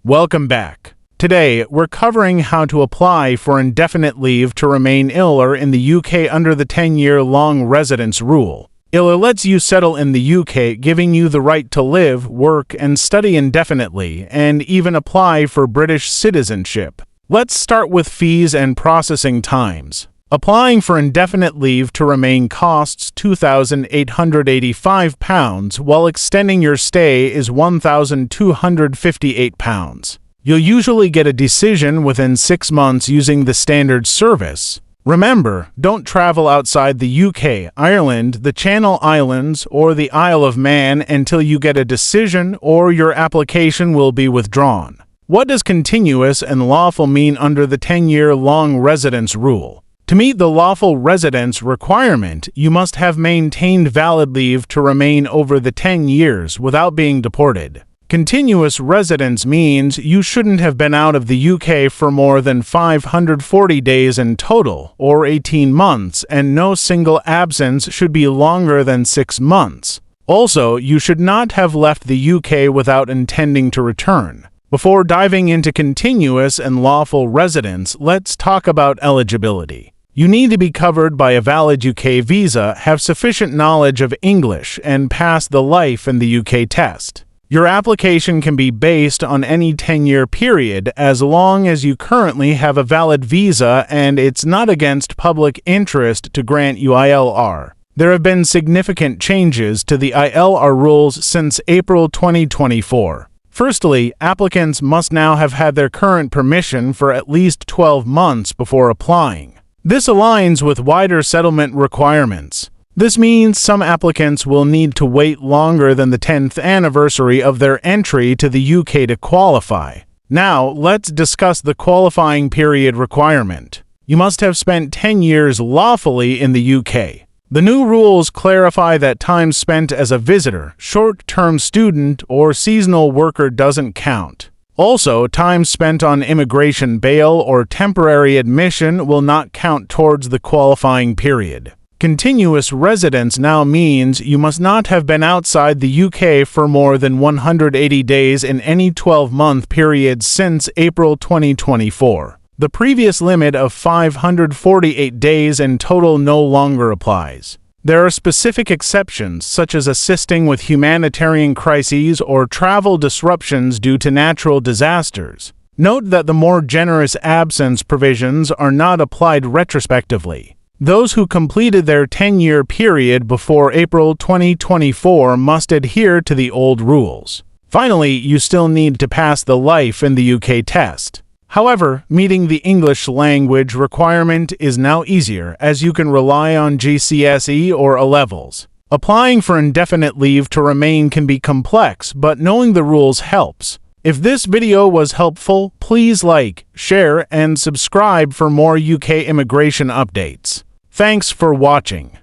Welcome back. Today, we're covering how to apply for indefinite leave to remain ILR in the UK under the 10-year long residence rule. ILR lets you settle in the UK, giving you the right to live, work, and study indefinitely, and even apply for British citizenship. Let's start with fees and processing times. Applying for indefinite leave to remain costs £2,885, while extending your stay is £1,258. You'll usually get a decision within 6 months using the standard service. Remember, don't travel outside the UK, Ireland, the Channel Islands, or the Isle of Man until you get a decision or your application will be withdrawn. What does continuous and lawful mean under the 10-year long residence rule? To meet the lawful residence requirement, you must have maintained valid leave to remain over the 10 years without being deported. Continuous residence means you shouldn't have been out of the UK for more than 540 days in total, or 18 months, and no single absence should be longer than 6 months. Also, you should not have left the UK without intending to return. Before diving into continuous and lawful residence, let's talk about eligibility. You need to be covered by a valid UK visa, have sufficient knowledge of English, and pass the Life in the UK test. Your application can be based on any 10-year period as long as you currently have a valid visa and it's not against public interest to grant you ILR. There have been significant changes to the ILR rules since April 2024. Firstly, applicants must now have had their current permission for at least 12 months before applying. This aligns with wider settlement requirements. This means some applicants will need to wait longer than the 10th anniversary of their entry to the UK to qualify. Now, let's discuss the qualifying period requirement. You must have spent 10 years lawfully in the UK. The new rules clarify that time spent as a visitor, short-term student, or seasonal worker doesn't count. Also, time spent on immigration bail or temporary admission will not count towards the qualifying period. Continuous residence now means you must not have been outside the UK for more than 180 days in any 12-month period since April 2024. The previous limit of 548 days in total no longer applies. There are specific exceptions, such as assisting with humanitarian crises or travel disruptions due to natural disasters. Note that the more generous absence provisions are not applied retrospectively. Those who completed their 10-year period before April 2024 must adhere to the old rules. Finally, you still need to pass the Life in the UK test. However, meeting the English language requirement is now easier as you can rely on GCSE or A-levels. Applying for indefinite leave to remain can be complex, but knowing the rules helps. If this video was helpful, please like, share, and subscribe for more UK immigration updates. Thanks for watching.